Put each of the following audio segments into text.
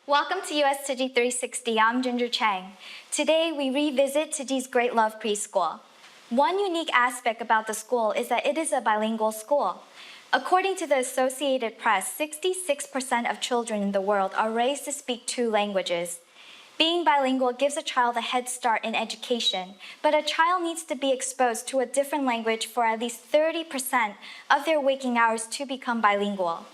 Welcome to US Tzu Chi 360. I'm Ginger Chang. Today we revisit Tzu Chi's Great Love Preschool. One unique aspect about the school is that it is a bilingual school. According to the Associated Press, 66% of children in the world are raised to speak 2 languages. Being bilingual gives a child a head start in education, but a child needs to be exposed to a different language for at least 30% of their waking hours to become bilingual.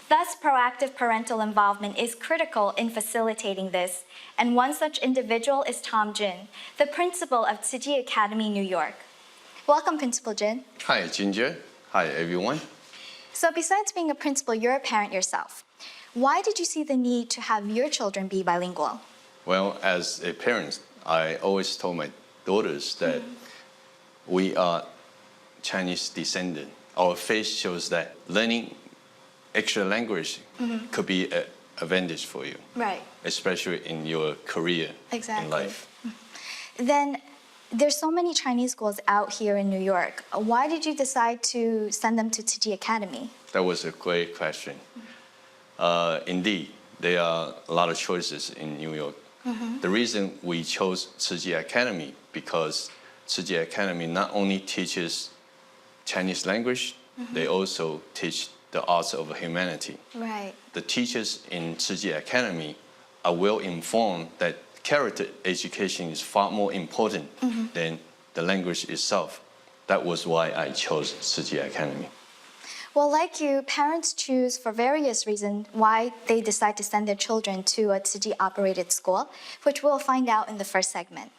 Thus, proactive parental involvement is critical in facilitating this, and one such individual is Tom Jin, the principal of Tzu Chi Academy, New York. Welcome, Principal Jin. Hi, Ginger. Hi, everyone. So besides being a principal, you're a parent yourself. Why did you see the need to have your children be bilingual? Well, as a parent, I always told my daughters that we are Chinese descendant. Our faith shows that learning extra language could be an advantage for you. Right. Especially in your career in life. Then there's so many Chinese schools out here in New York. Why did you decide to send them to Tzu Chi Academy? That was a great question. Indeed, there are a lot of choices in New York. The reason we chose Tzu Chi Academy because Tzu Chi Academy not only teaches Chinese language, they also teach the arts of humanity. Right. The teachers in Tzu Chi Academy are well informed that character education is far more important than the language itself. That was why I chose Tzu Chi Academy. Well, like you, parents choose for various reasons why they decide to send their children to a Tzu Chi operated school, which we'll find out in the first segment.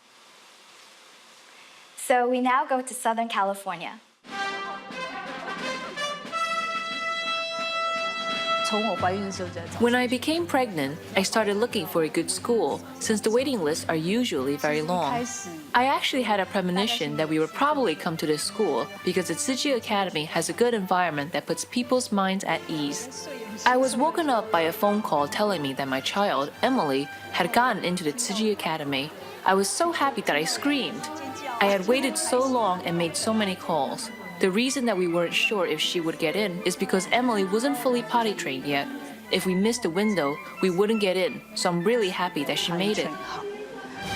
So we now go to Southern California. When I became pregnant, I started looking for a good school, since the waiting lists are usually very long. I actually had a premonition that we would probably come to this school because the Tzu Chi Academy has a good environment that puts people's minds at ease. I was woken up by a phone call telling me that my child, Emily, had gotten into the Tzu Chi Academy. I was so happy that I screamed. I had waited so long and made so many calls. The reason that we weren't sure if she would get in is because Emily wasn't fully potty trained yet. If we missed the window, we wouldn't get in, so I'm really happy that she made it.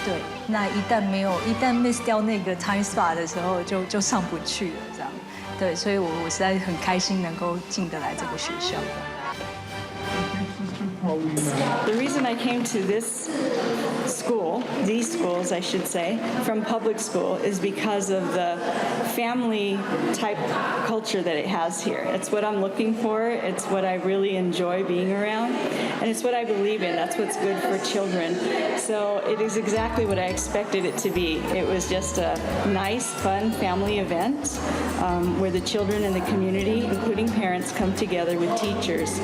对，那一旦 miss 掉那个 time spot 的时候，就上不去了，这样。对，所以我实在很开心能够进得来这个学校。The reason I came to this school, these schools I should say, from public school is because of the family type culture that it has here. It's what I'm looking for, it's what I really enjoy being around, and it's what I believe in. That's what's good for children. So it is exactly what I expected it to be. It was just a nice, fun family event where the children and the community, including parents, come together with teachers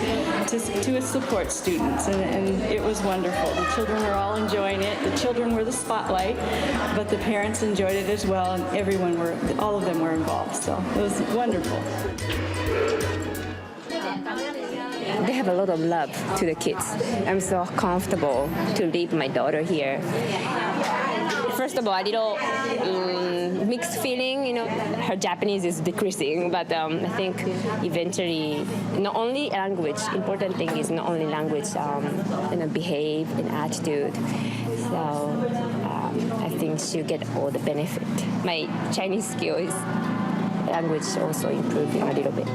to support students, and it was wonderful. The children were all enjoying it. The children were the spotlight, but the parents enjoyed it as well, and all of them were involved. So it was wonderful. They have a lot of love to the kids. I'm so comfortable to leave my daughter here. First of all, a little mixed feeling, her Japanese is decreasing, but I think eventually, not only language, important thing is not only language, behave and attitude. So I think she'll get all the benefit. My Chinese skill is language also improving a little bit.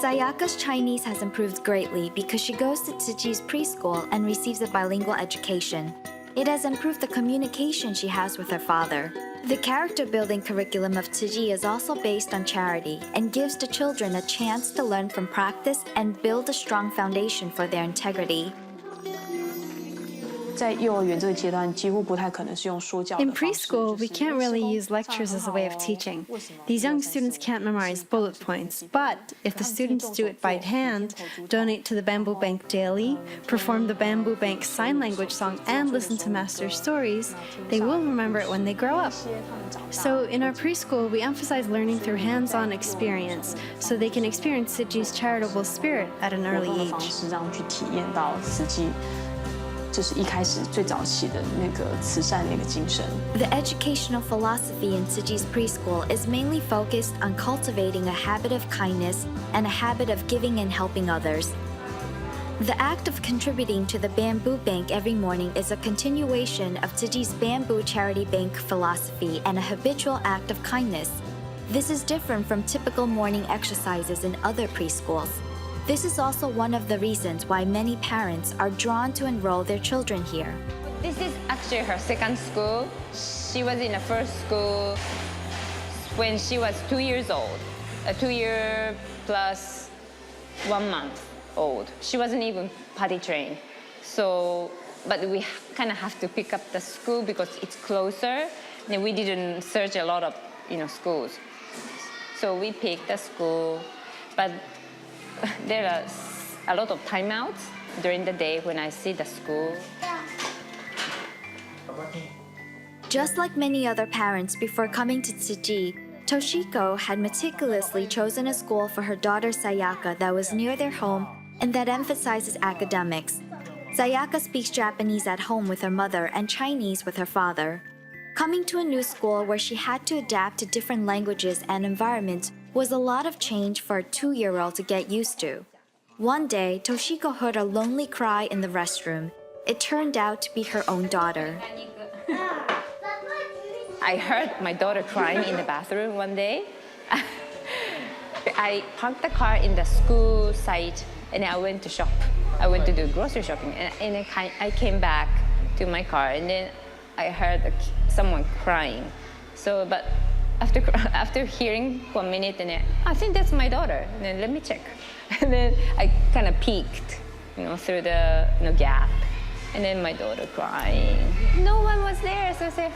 Sayaka's Chinese has improved greatly because she goes to Tzu Chi's preschool and receives a bilingual education. It has improved the communication she has with her father. The character-building curriculum of Tzu Chi is also based on charity and gives the children a chance to learn from practice and build a strong foundation for their integrity. 在幼儿园这个阶段，几乎不太可能是用说教的 In 方式。 preschool, we can't really use lectures as a way of teaching. These young students can't memorize bullet points, but if the students do it by hand, donate to the Bamboo Bank daily, perform the Bamboo Bank sign language song, and listen to master stories, they will remember it when they grow up. So in our preschool, we emphasize learning through hands-on experience, so they can experience Tzu Chi's charitable spirit at an early age. 让去体验到慈济。就是一开始最早期的那个慈善那个精神。The educational philosophy in Tzu Chi's preschool is mainly focused on cultivating a habit of kindness and a habit of giving and helping others. The act of contributing to the bamboo bank every morning is a continuation of Tzu Chi's bamboo charity bank philosophy and a habitual act of kindness. This is different from typical morning exercises in other preschools. This is also one of the reasons why many parents are drawn to enroll their children here. This is actually her second school. She was in the first school when she was 2 years old, 2 year plus 1 month old. She wasn't even potty trained. So, but we kind of have to pick up the school because it's closer. And we didn't search a lot of, schools. So we picked the school, but there are a lot of timeouts during the day when I see the school. Just like many other parents before coming to Tzu Chi, Toshiko had meticulously chosen a school for her daughter Sayaka that was near their home and that emphasizes academics. Sayaka speaks Japanese at home with her mother and Chinese with her father. Coming to a new school where she had to adapt to different languages and environments was a lot of change for a 2-year-old to get used to. One day, Toshiko heard a lonely cry in the restroom. It turned out to be her own daughter. I heard my daughter crying in the bathroom one day. I parked the car in the school site and I went to shop. I went to do grocery shopping and I came back to my car and then I heard someone crying. So, but after hearing for a minute, and I think that's my daughter. And then let me check. And then I kind of peeked, through the gap. And then my daughter crying. No one was there, so I said,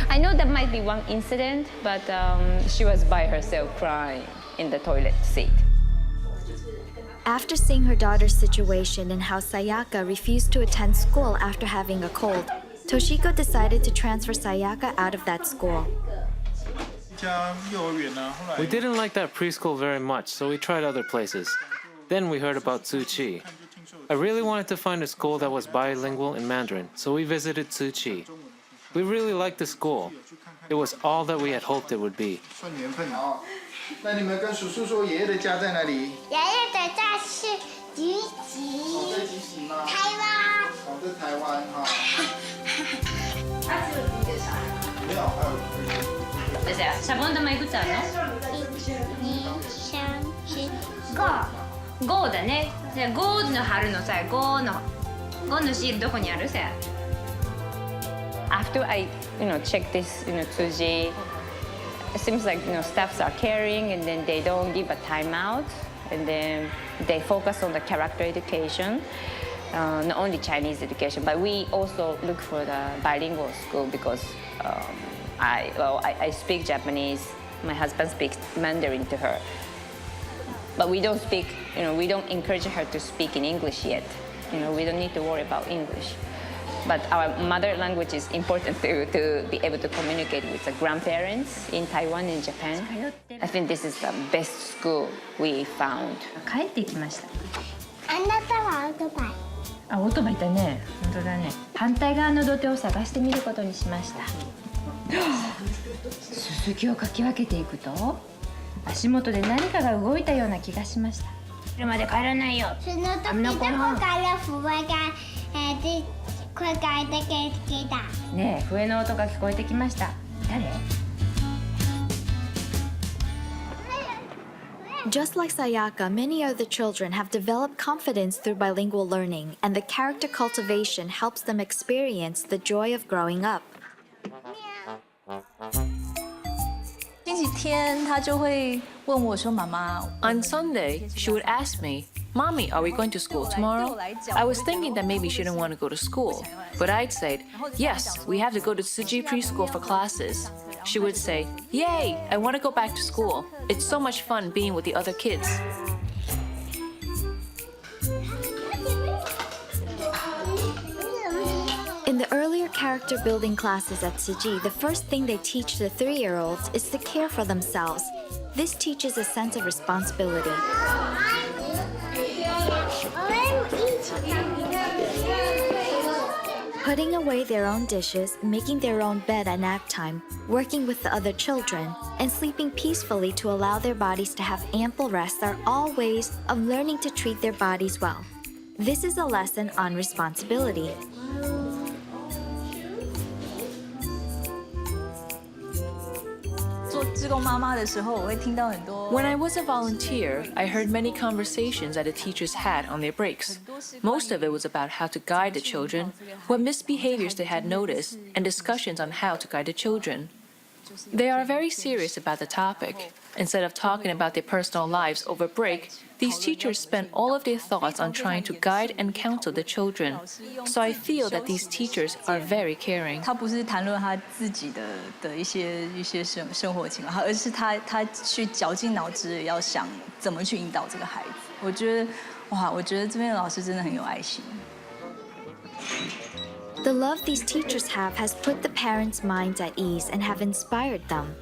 I know that might be one incident, but she was by herself crying in the toilet seat. After seeing her daughter's situation and how Sayaka refused to attend school after having a cold, Toshiko decided to transfer Sayaka out of that school. We didn't like that preschool very much, so we tried other places. Then we heard about Tzu Chi. I really wanted to find a school that was bilingual in Mandarin, so we visited Tzu Chi. We really liked the school. It was all that we had hoped it would be. 那你们跟叔叔说爷爷的家在哪里？爷爷的家是集集。在集集吗？台湾。在台湾哈。他只有一个小孩。没有，还有。じゃあシャボン玉いくつあるの1、2、3、4、5。5だね。じゃあ5の春のさ、5のシールどこにあるさ。After I, check this, Tzu Chi, it seems like, staffs are caring and then they don't give a timeout and then they focus on the character education, not only Chinese education, but we also look for the bilingual school because I speak Japanese, my husband speaks Mandarin to her. But we don't speak, we don't encourage her to speak in English yet. We don't need to worry about English. But our mother language is important to be able to communicate with the grandparents in Taiwan and Japan. I think this is the best school we found. 帰ってきました。あなたはオートバイ。あ、オートバイだね。本当だね。反対側の土手を探してみることにしました。ススキをかき分けていくと、足元で何かが動いたような気がしました。車で帰らないよ。その時どこから笛が声が出てきた。ねえ、笛の音が聞こえてきました。誰？Just like Sayaka, many other children have developed confidence through bilingual learning, and the character cultivation helps them experience the joy of growing up. 星期天他就会问我说：“妈妈。” On Sunday, she would ask me, Mommy, are we going to school tomorrow? I was thinking that maybe she didn't want to go to school, but I'd say, yes, we have to go to Tzu Chi preschool for classes. She would say, yay, I want to go back to school. It's so much fun being with the other kids. In the earlier character building classes at Tzu Chi, the first thing they teach the 3-year-olds is to care for themselves. This teaches a sense of responsibility. Putting away their own dishes, making their own bed at nap time, working with the other children, and sleeping peacefully to allow their bodies to have ample rest are all ways of learning to treat their bodies well. This is a lesson on responsibility. When I was a volunteer, I heard many conversations that the teachers had on their breaks. Most of it was about how to guide the children, what misbehaviors they had noticed, and discussions on how to guide the children. They are very serious about the topic. Instead of talking about their personal lives over break, these teachers spent all of their thoughts on trying to guide and counsel the children. So I feel that these teachers are very caring. 他不是谈论他自己的一些生活情况，而是他去绞尽脑汁要想怎么去引导这个孩子。我觉得这边的老师真的很有爱心。The love these teachers have has put the parents' minds at ease and have inspired them.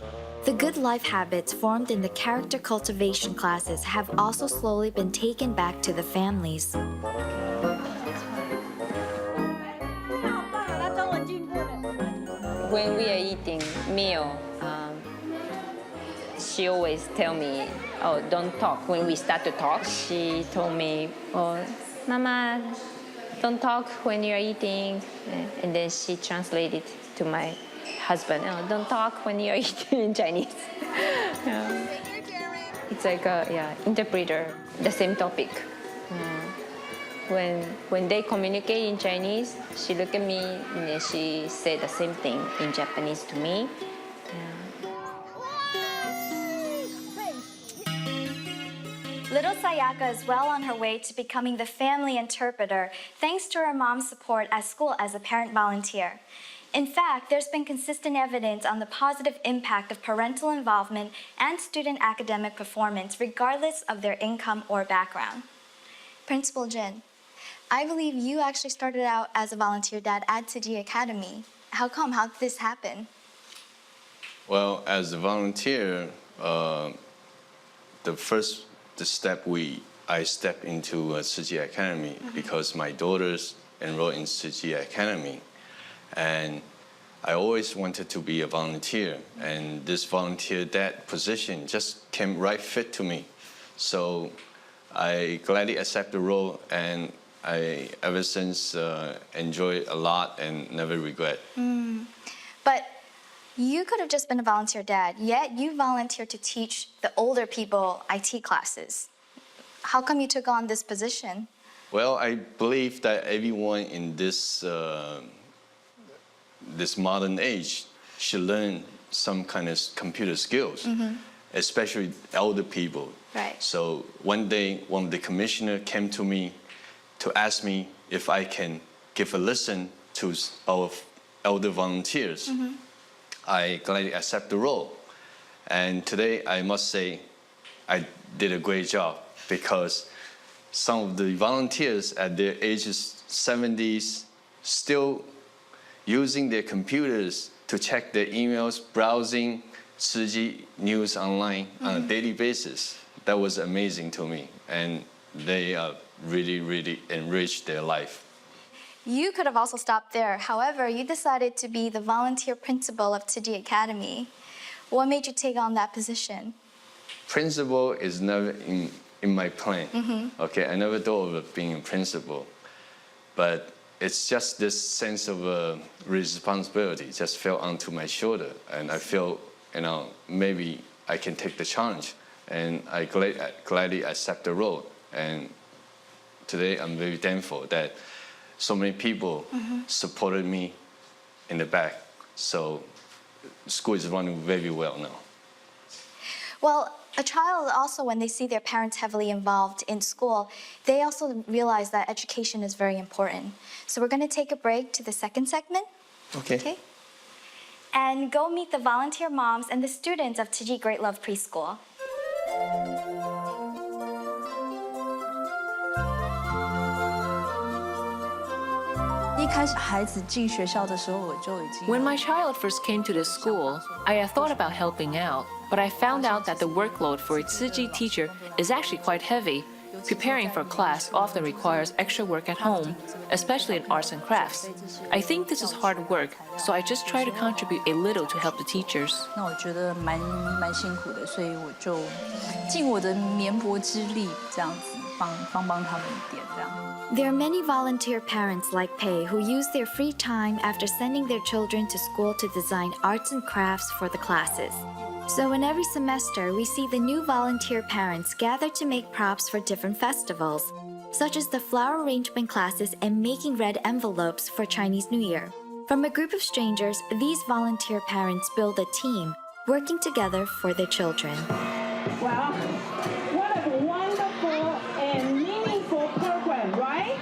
The good life habits formed in the character cultivation classes have also slowly been taken back to the families. When we are eating meal, she always tell me, "Oh, don't talk." When we start to talk, she told me, "Oh, Mama, don't talk when you're eating." And then she translated to my husband, "Oh, don't talk when you're eating," in Chinese. It's like a interpreter, the same topic. When they communicate in Chinese, she look at me and then she said the same thing in Japanese to me. Little Sayaka is well on her way to becoming the family interpreter thanks to her mom's support at school as a parent volunteer. In fact, there's been consistent evidence on the positive impact of parental involvement and student academic performance regardless of their income or background. Principal Jin, I believe you actually started out as a volunteer dad at Tzu Chi Academy. How come? How did this happen? Well, as a volunteer, the step I stepped into Tzu Chi Academy because my daughters enrolled in Tzu Chi Academy, and I always wanted to be a volunteer, and this volunteer dad position just came right fit to me. So I gladly accept the role, and I ever since enjoy a lot and never regret. But you could have just been a volunteer dad, yet you volunteered to teach the older people IT classes. How come you took on this position? Well, I believe that everyone in this modern age should learn some kind of computer skills, especially elder people. Right. So one day, one of the commissioner came to me to ask me if I can give a lesson to our elder volunteers. I gladly accept the role. And today, I must say, I did a great job because some of the volunteers at their ages 70s still using their computers to check their emails, browsing Tzu Chi news online on a daily basis. That was amazing to me, and they really, really enriched their life. You could have also stopped there. However, you decided to be the volunteer principal of Tzu Chi Academy. What made you take on that position? Principal is never in my plan. Okay, I never thought of being a principal, but it's just this sense of responsibility just fell onto my shoulder, and I feel, maybe I can take the challenge, and I gladly accept the role. And today, I'm very thankful that so many people supported me in the back. So school is running very well now. Well, a child also, when they see their parents heavily involved in school, they also realize that education is very important. So we're going to take a break to the second segment. Okay. And go meet the volunteer moms and the students of Tzu Chi Great Love Preschool. 一开始孩子进学校的时候，我就已经 When my child first came to this school, I had thought about helping out, but I found out that the workload for a Tzu Chi teacher is actually quite heavy, Preparing for class often requires extra work at home, especially in arts and crafts. I think this is hard work, so I just try to contribute a little to help the teachers. 那我觉得蛮辛苦的，所以我就尽我的绵薄之力，这样子帮他们一点这样。There are many volunteer parents like Pei who use their free time after sending their children to school to design arts and crafts for the classes. So in every semester, we see the new volunteer parents gather to make props for different festivals, such as the flower arrangement classes and making red envelopes for Chinese New Year. From a group of strangers, these volunteer parents build a team, working together for their children. Well, what a wonderful and meaningful program, right?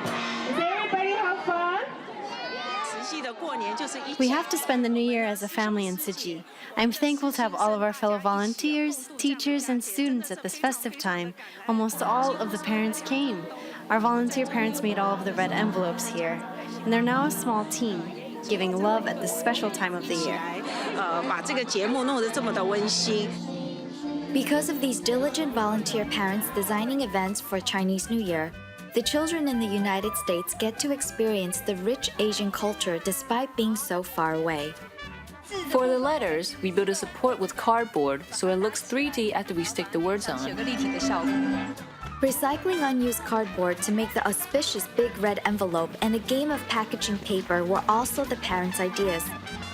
Does everybody have fun? We have to spend the New Year as a family in Tzu Chi. I'm thankful to have all of our fellow volunteers, teachers, and students at this festive time. Almost all of the parents came. Our volunteer parents made all of the red envelopes here, and they're now a small team, giving love at this special time of the year. Because of these diligent volunteer parents designing events for Chinese New Year, the children in the United States get to experience the rich Asian culture despite being so far away. For the letters, we build a support with cardboard so it looks 3D after we stick the words on. Recycling unused cardboard to make the auspicious big red envelope and a game of packaging paper were also the parents' ideas.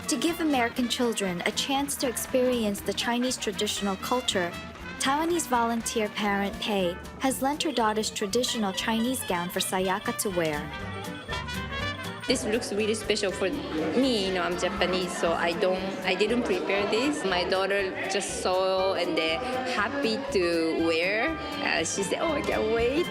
To give American children a chance to experience the Chinese traditional culture, Taiwanese volunteer parent Pei has lent her daughter's traditional Chinese gown for Sayaka to wear. This looks really special for me. I'm Japanese, so I didn't prepare this. My daughter just saw and they're happy to wear. She said, "Oh, I can't wait."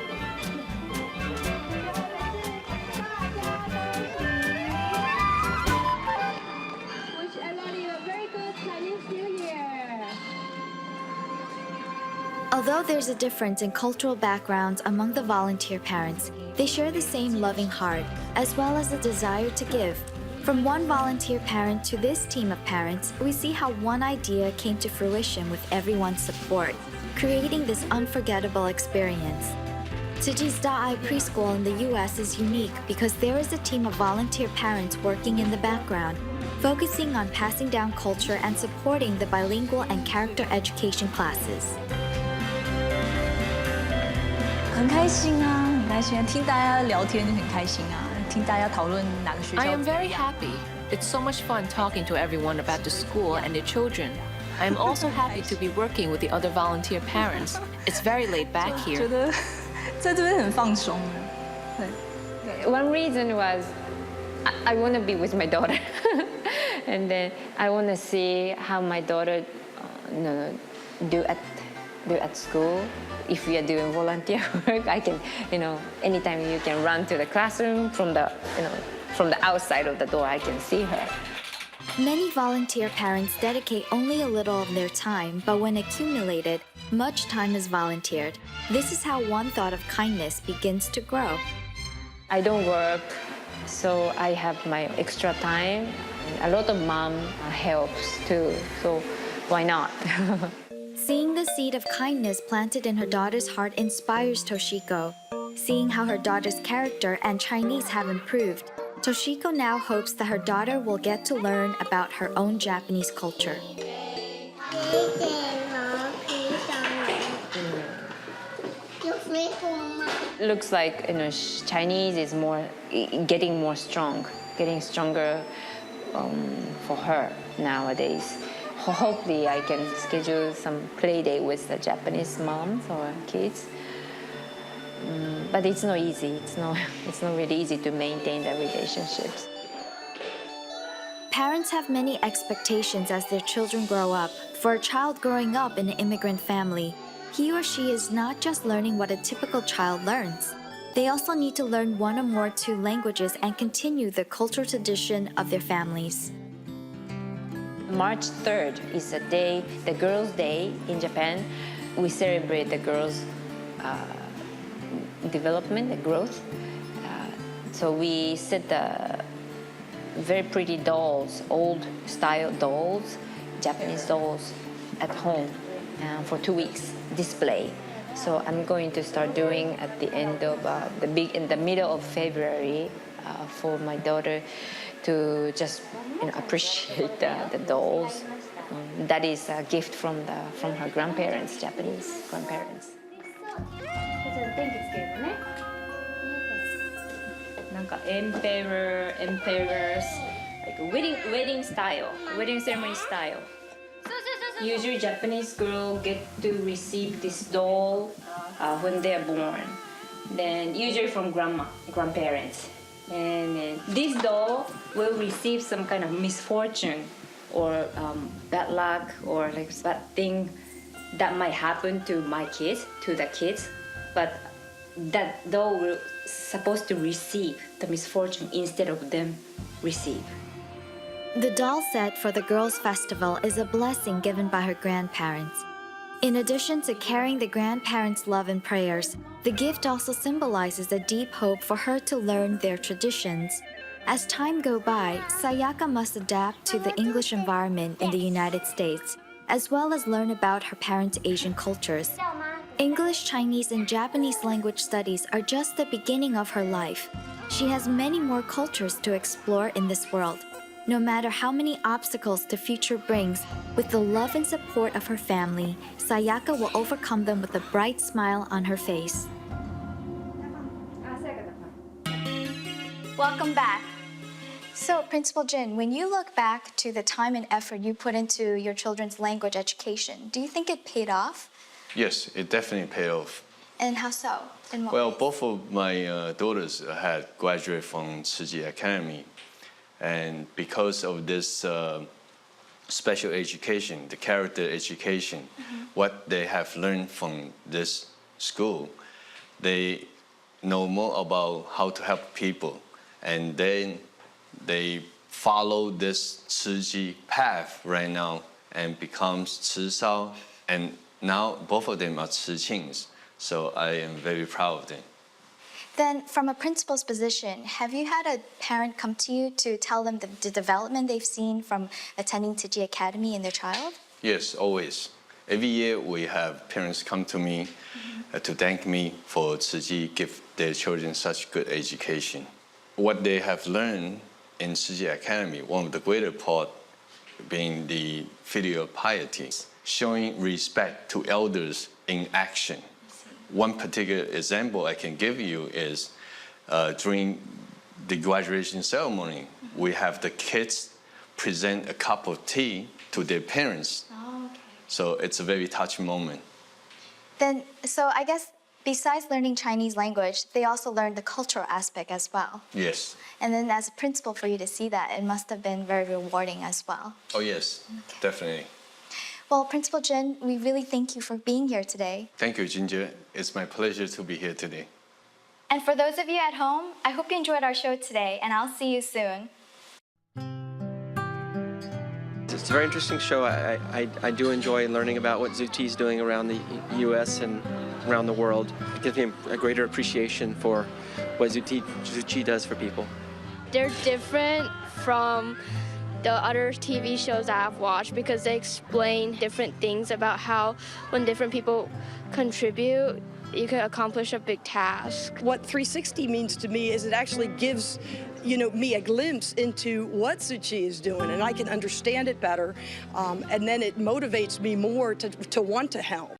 Wish everybody a very good Chinese New Year. Although there's a difference in cultural backgrounds among the volunteer parents, they share the same loving heart, as well as a desire to give. From one volunteer parent to this team of parents, we see how one idea came to fruition with everyone's support, creating this unforgettable experience. Tzu Chi's Daai preschool in the US is unique because there is a team of volunteer parents working in the background, focusing on passing down culture and supporting the bilingual and character education classes. 很开心啊，很开心啊！听大家聊天就很开心啊，听大家讨论哪个学校。 I am very happy. It's so much fun talking to everyone about the school and their children. I am also happy to be working with the other volunteer parents. It's very laid back 觉 here. 得在这边很放松。对。 One reason was I want to be with my daughter, and then I want to see how my daughter do at school. If we are doing volunteer work, I can, anytime you can run to the classroom from the outside of the door, I can see her. Many volunteer parents dedicate only a little of their time, but when accumulated, much time is volunteered. This is how one thought of kindness begins to grow. I don't work, so I have my extra time. A lot of mom helps too, so why not? Seeing the seed of kindness planted in her daughter's heart inspires Toshiko. Seeing how her daughter's character and Chinese have improved, Toshiko now hopes that her daughter will get to learn about her own Japanese culture. Looks like Chinese is getting stronger for her nowadays. Hopefully, I can schedule some play day with the Japanese moms or kids. But it's not easy. It's not really easy to maintain the relationships. Parents have many expectations as their children grow up. For a child growing up in an immigrant family, he or she is not just learning what a typical child learns. They also need to learn one or more two languages and continue the cultural tradition of their families. March 3rd is the Girls' Day in Japan. We celebrate the girls' development, the growth. So we set the very pretty dolls, old-style dolls, Japanese dolls at home for 2 weeks, display. So I'm going to start doing at the end of in the middle of February for my daughter to just appreciate the dolls. That is a gift from her grandparents, Japanese grandparents. なんか emperors, like wedding style, wedding ceremony style. Usually Japanese girl get to receive this doll when they are born. Then usually from grandparents. And this doll will receive some kind of misfortune or bad luck or like bad thing that might happen to the kids. But that doll will supposed to receive the misfortune instead of them receive. The doll set for the girls' festival is a blessing given by her grandparents. In addition to carrying the grandparents' love and prayers, the gift also symbolizes a deep hope for her to learn their traditions. As time goes by, Sayaka must adapt to the English environment in the United States, as well as learn about her parents' Asian cultures. English, Chinese, and Japanese language studies are just the beginning of her life. She has many more cultures to explore in this world. No matter how many obstacles the future brings, with the love and support of her family, Sayaka will overcome them with a bright smile on her face. Welcome back. So, Principal Jin, when you look back to the time and effort you put into your children's language education, do you think it paid off? Yes, it definitely paid off. And how so? In what Well, ways? both of my daughters had graduated from Tzu Chi Academy. And because of this special education, the character education, what they have learned from this school, they know more about how to help people. And then they follow this Tzu Chi path right now and becomes Tzu Sao. And now both of them are Tzu Qings. So I am very proud of them. Then, from a principal's position, have you had a parent come to you to tell them the development they've seen from attending Tzu Chi Academy in their child? Yes, always. Every year we have parents come to me to thank me for Tzu Chi give their children such good education. What they have learned in Tzu Chi Academy, one of the greater part being the filial piety, showing respect to elders in action. One particular example I can give you is during the graduation ceremony, we have the kids present a cup of tea to their parents. Oh, okay. So it's a very touching moment. Then, so I guess besides learning Chinese language, they also learned the cultural aspect as well. Yes. And then as a principal, for you to see that, it must have been very rewarding as well. Oh, yes, definitely. Well, Principal Jin, we really thank you for being here today. Thank you, Ginger. It's my pleasure to be here today. And for those of you at home, I hope you enjoyed our show today, and I'll see you soon. It's a very interesting show. I do enjoy learning about what Tzu Chi is doing around the U.S. and around the world. It gives me a greater appreciation for what Tzu Chi does for people. They're different from the other TV shows that I've watched because they explain different things about how when different people contribute, you can accomplish a big task. What 360 means to me is it actually gives me a glimpse into what Tzu Chi is doing, and I can understand it better, and then it motivates me more to want to help.